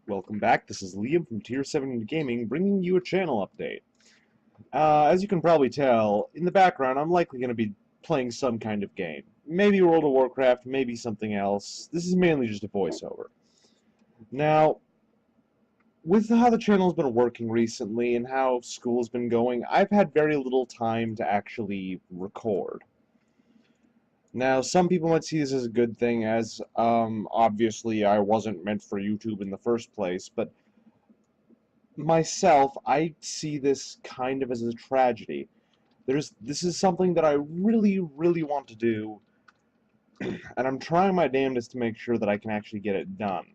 Welcome back, this is Liam from Tier 7 Gaming, bringing you a channel update. As you can probably tell, in the background I'm likely going to be playing some kind of game. Maybe World of Warcraft, maybe something else. This is mainly just a voiceover. Now, with how the channel's been working recently and how school's been going, I've had very little time to actually record. Now, some people might see this as a good thing, as obviously I wasn't meant for YouTube in the first place, but myself, I see this kind of as a tragedy. This is something that I really, really want to do, and I'm trying my damnedest to make sure that I can actually get it done.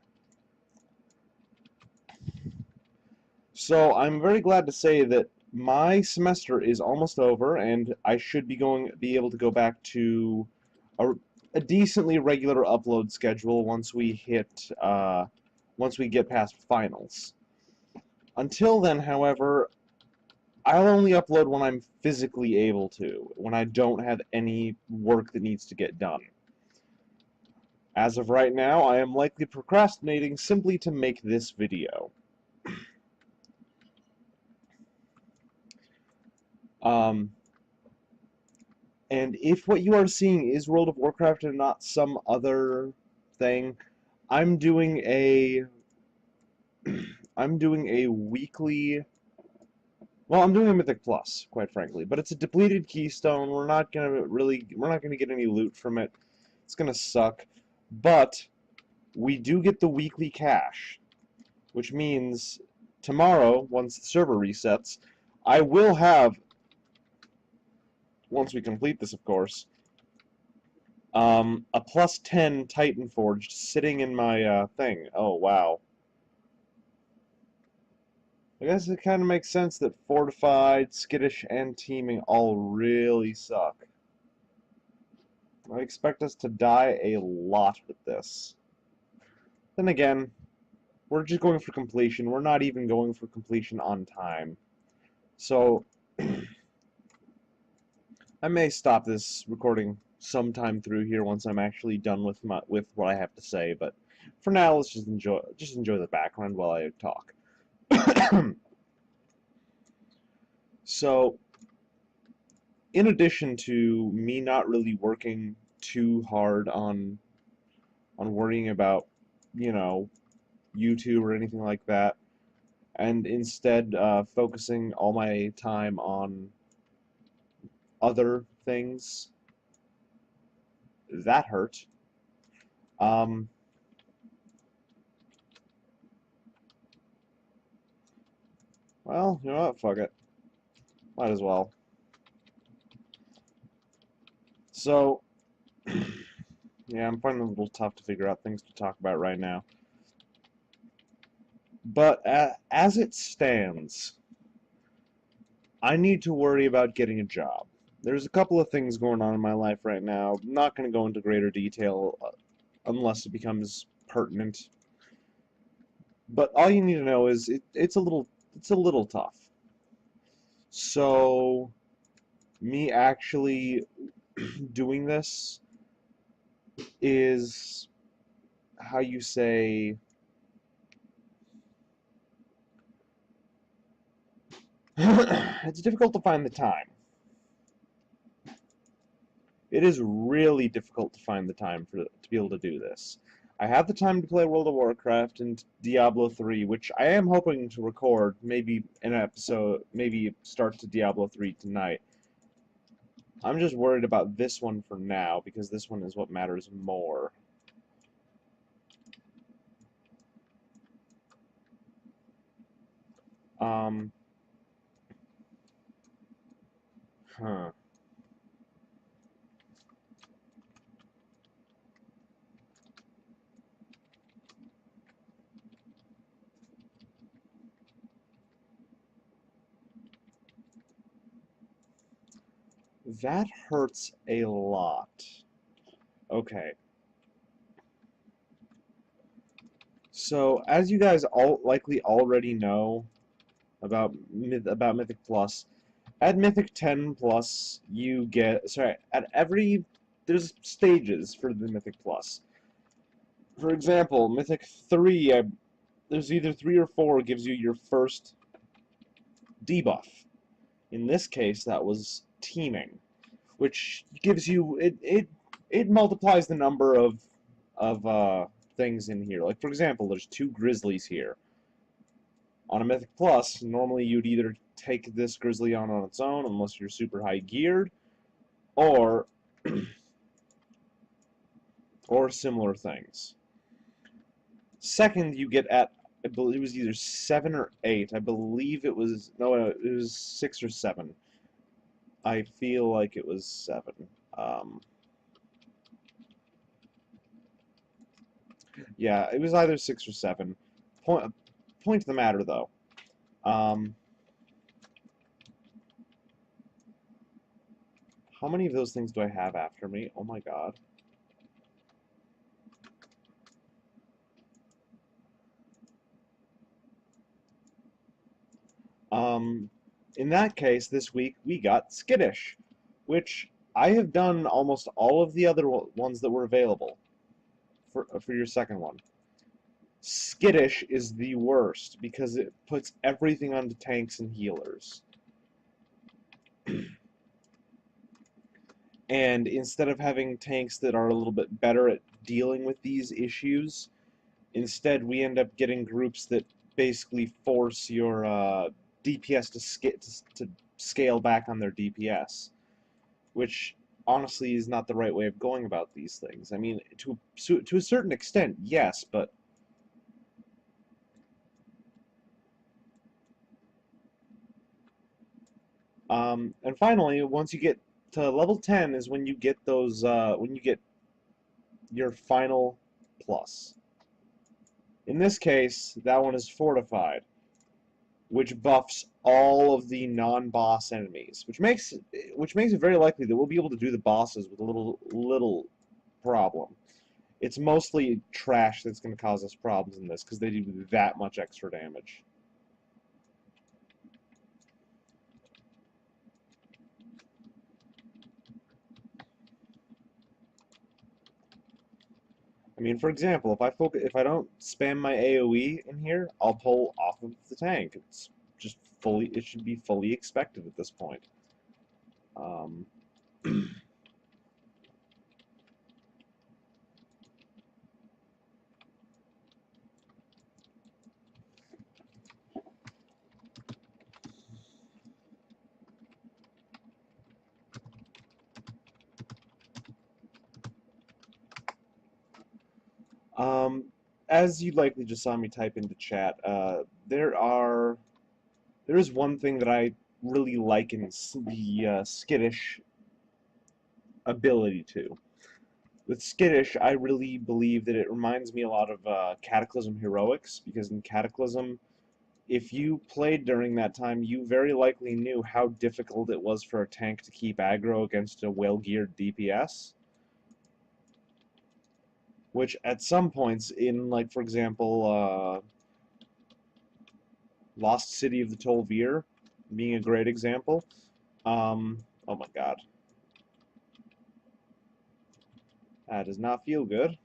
So I'm very glad to say that my semester is almost over, and I should be able to go back to a decently regular upload schedule once we get past finals. Until then, however, I'll only upload when I'm physically able to, when I don't have any work that needs to get done. As of right now, I am likely procrastinating simply to make this video. And if what you are seeing is World of Warcraft and not some other thing, I'm doing a weekly. Well, I'm doing a Mythic Plus, quite frankly, but it's a depleted keystone. We're not gonna get any loot from it. It's gonna suck, but we do get the weekly cash, which means tomorrow, once the server resets, I will have, once we complete this, of course, a plus 10 Titan Forged sitting in my thing. Oh, wow. I guess it kind of makes sense that Fortified, Skittish, and Teaming all really suck. I expect us to die a lot with this. Then again, we're just going for completion. We're not even going for completion on time. So, I may stop this recording sometime through here once I'm actually done with what I have to say, but for now, let's just enjoy the background while I talk. So, in addition to me not really working too hard on worrying about, you know, YouTube or anything like that, and instead focusing all my time on other things, that hurt. Um, well, you know what? Fuck it. Might as well. So, yeah, I'm finding it a little tough to figure out things to talk about right now. But as it stands, I need to worry about getting a job. There's a couple of things going on in my life right now. I'm not going to go into greater detail unless it becomes pertinent. But all you need to know is it's a little tough. So me actually doing this is, how you say, it's difficult to find the time. It is really difficult to find the time to be able to do this. I have the time to play World of Warcraft and Diablo 3, which I am hoping to record, maybe an episode, maybe start to Diablo 3 tonight. I'm just worried about this one for now, because this one is what matters more. Um, huh. That hurts a lot. Okay. So, as you guys likely already know about Mythic Plus, at Mythic 10 Plus, you get, there's stages for the Mythic Plus. For example, Mythic 3, there's either 3 or 4 gives you your first debuff. In this case, that was teaming, which gives you it multiplies the number of things in here. Like for example, there's 2 grizzlies here. On a Mythic Plus, normally you'd either take this grizzly on its own, unless you're super high geared, or or similar things. Second, you get at, I believe it was either 7 or 8. I believe it was, no, it was 6 or 7. I feel like it was 7. Um, yeah, it was either 6 or 7. Point to the matter, though. Um, how many of those things do I have after me? Oh my god. In that case, this week we got Skittish, which I have done almost all of the other ones that were available for your second one. Skittish is the worst because it puts everything onto tanks and healers. And instead of having tanks that are a little bit better at dealing with these issues, instead we end up getting groups that basically force your DPS to scale back on their DPS, which honestly is not the right way of going about these things. I mean, to a certain extent, yes, but and finally, once you get to level 10 is when you get those when you get your final plus. In this case, that one is fortified, which buffs all of the non-boss enemies, which makes it very likely that we'll be able to do the bosses with a little problem. It's mostly trash that's going to cause us problems in this because they do that much extra damage. I mean, for example, if I don't spam my AOE in here, I'll pull off of the tank. It's just it should be fully expected at this point. Um, um, as you likely just saw me type into chat, there is one thing that I really like in the skittish ability to. With skittish, I really believe that it reminds me a lot of Cataclysm Heroics, because in Cataclysm, if you played during that time, you very likely knew how difficult it was for a tank to keep aggro against a well-geared DPS. Which, at some points, in, like, for example, Lost City of the Tol'vir being a great example. Oh my god. That does not feel good.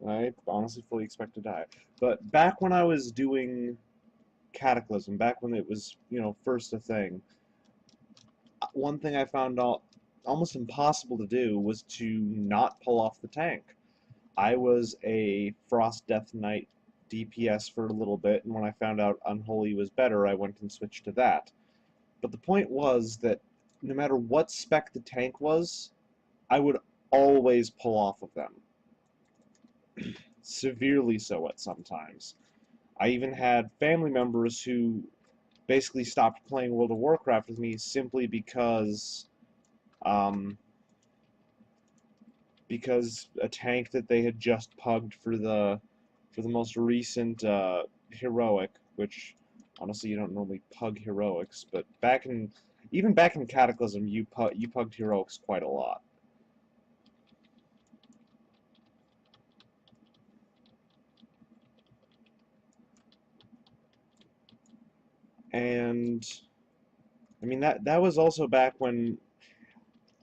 I honestly fully expect to die. But back when I was doing Cataclysm, back when it was, first a thing, one thing I found almost impossible to do was to not pull off the tank. I was a Frost Death Knight DPS for a little bit, and when I found out Unholy was better, I went and switched to that. But the point was that no matter what spec the tank was, I would always pull off of them. Severely so at sometimes. I even had family members who basically stopped playing World of Warcraft with me simply because a tank that they had just pugged for the most recent heroic, which honestly you don't normally pug heroics, but even back in Cataclysm you pugged heroics quite a lot. And I mean that was also back when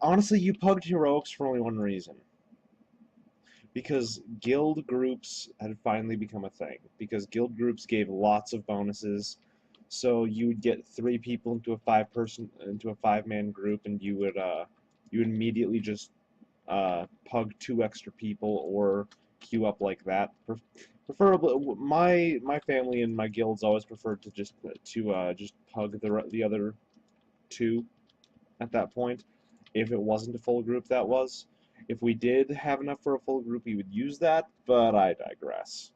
honestly you pugged heroics for only one reason. Because guild groups had finally become a thing. Because guild groups gave lots of bonuses. So you would get 3 people into a five-man group, and you would immediately just pug 2 extra people or queue up like that. Preferably, my family and my guilds always preferred to just pug the other 2 at that point. If it wasn't a full group, that was. If we did have enough for a full group, we would use that, but I digress.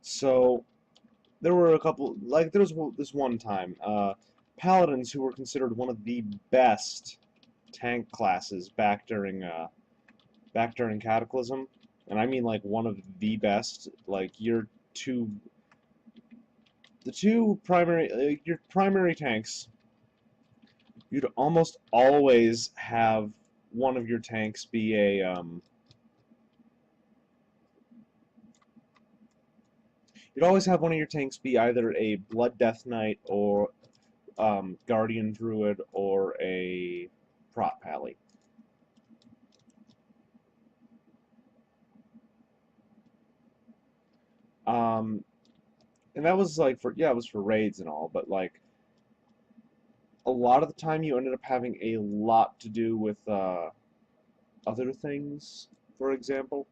So, there were a couple, like, there was this one time, paladins who were considered one of the best tank classes back during Cataclysm, and I mean like one of the best. Like the two primary your primary tanks, you'd almost always have one of your tanks be you'd always have one of your tanks be either a Blood Death Knight or Guardian Druid or a Prot Pally. Um, and that was like it was for raids and all, but like a lot of the time you ended up having a lot to do with other things, for example.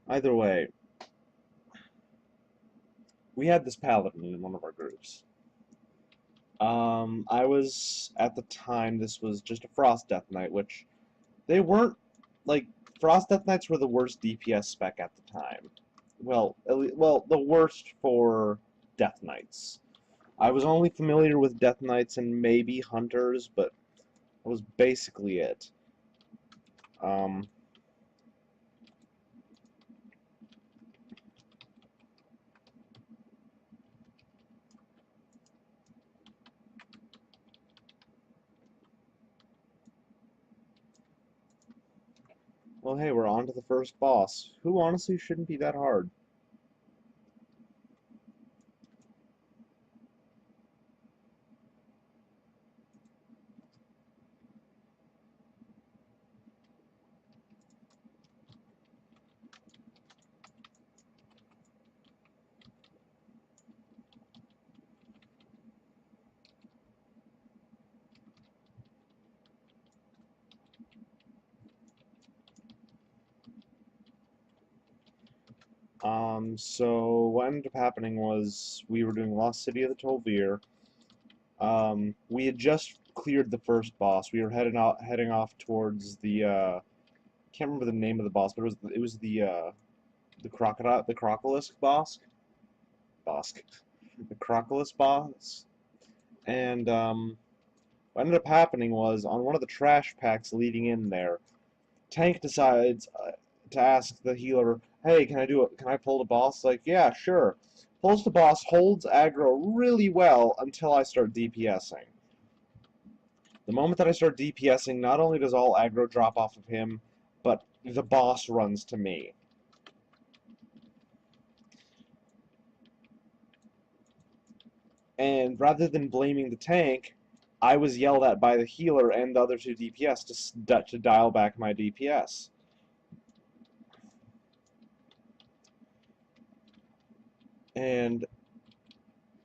Either way, we had this paladin in one of our groups. I was at the time this was just a Frost Death Knight, which they weren't like Frost Death Knights were the worst DPS spec at the time. Well, the worst for Death Knights. I was only familiar with Death Knights and maybe Hunters, but that was basically it. Um, well, hey, we're on to the first boss, who honestly shouldn't be that hard. So what ended up happening was we were doing Lost City of the Tol'vir. We had just cleared the first boss. We were heading off towards the can't remember the name of the boss, but it was the Crocolisk boss, the Crocolisk boss, and what ended up happening was on one of the trash packs leading in there, Tank decides to ask the healer, "Hey, can I do it? Can I pull the boss?" Like, yeah, sure. Pulls the boss, holds aggro really well until I start DPSing. The moment that I start DPSing, not only does all aggro drop off of him, but the boss runs to me. And rather than blaming the tank, I was yelled at by the healer and the other 2 DPS to dial back my DPS. And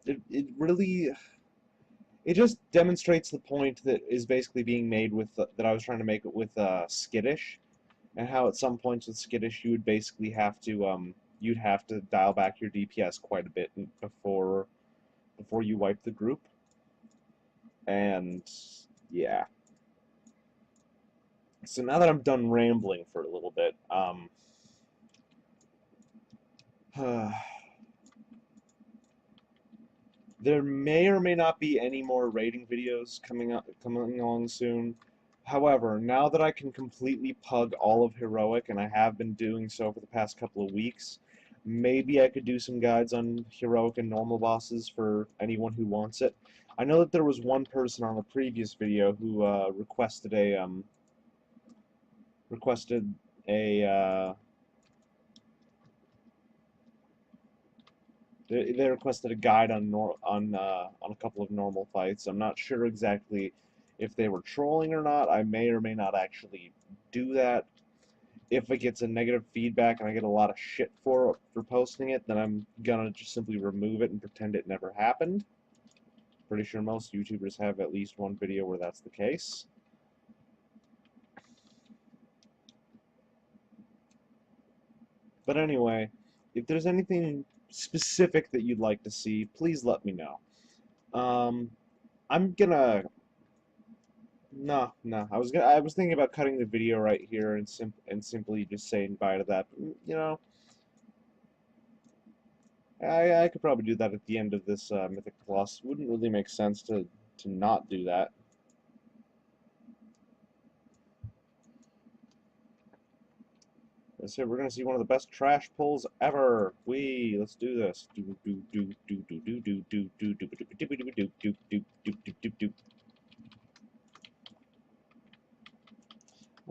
it really it just demonstrates the point that is basically being made with that I was trying to make it with skittish, and how at some points with skittish you would basically have to you'd have to dial back your DPS quite a bit before you wipe the group, and yeah. So now that I'm done rambling for a little bit, there may or may not be any more rating videos coming along soon. However, now that I can completely pug all of Heroic, and I have been doing so for the past couple of weeks, maybe I could do some guides on Heroic and normal bosses for anyone who wants it. I know that there was one person on a previous video who requested a they requested a guide on a couple of normal fights. I'm not sure exactly if they were trolling or not. I may or may not actually do that. If it gets a negative feedback and I get a lot of shit for posting it, then I'm gonna just simply remove it and pretend it never happened. Pretty sure most YouTubers have at least one video where that's the case. But anyway, if there's anything specific that you'd like to see, please let me know. I'm gonna no, no. I was thinking about cutting the video right here and simply just saying bye to that. But, you know, I could probably do that at the end of this Mythic Plus. Wouldn't really make sense to not do that. So we're gonna see one of the best trash pulls ever. Let's do this.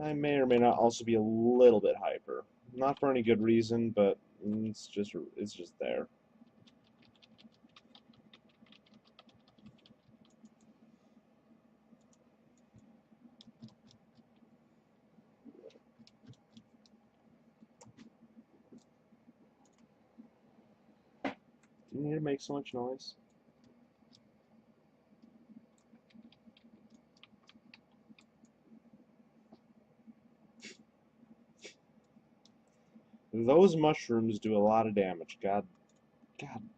I may or may not also be a little bit hyper. Not for any good reason, but it's just there. Do you need to make so much noise? Those mushrooms do a lot of damage. God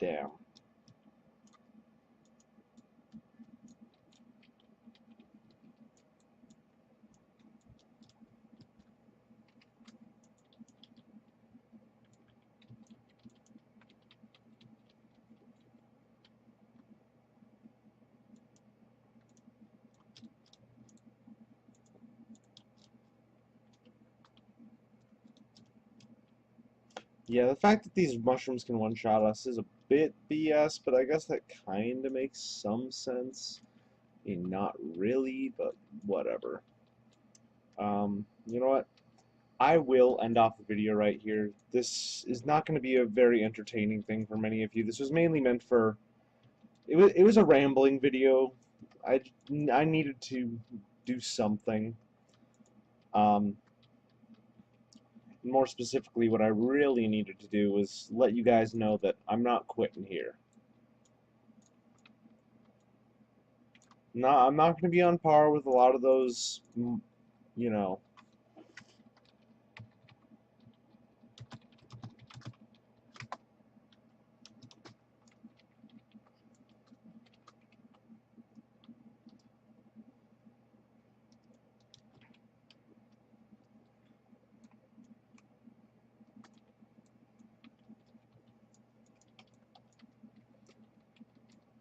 damn. Yeah, the fact that these mushrooms can one-shot us is a bit BS, but I guess that kind of makes some sense. I mean, not really, but whatever. You know what? I will end off the video right here. This is not going to be a very entertaining thing for many of you. This was mainly meant for... It was a rambling video. I needed to do something. More specifically, what I really needed to do was let you guys know that I'm not quitting here. No, I'm not going to be on par with a lot of those, you know.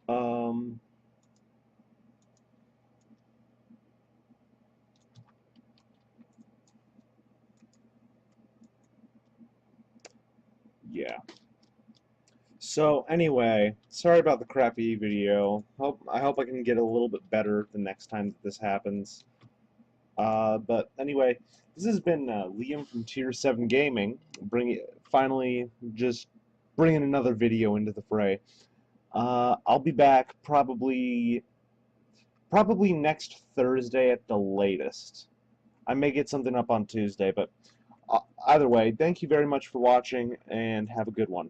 Um, yeah. So anyway, sorry about the crappy video. I hope I can get a little bit better the next time that this happens. But anyway, this has been Liam from Tier 7 Gaming, finally just bringing another video into the fray. I'll be back probably next Thursday at the latest. I may get something up on Tuesday, but either way, thank you very much for watching, and have a good one.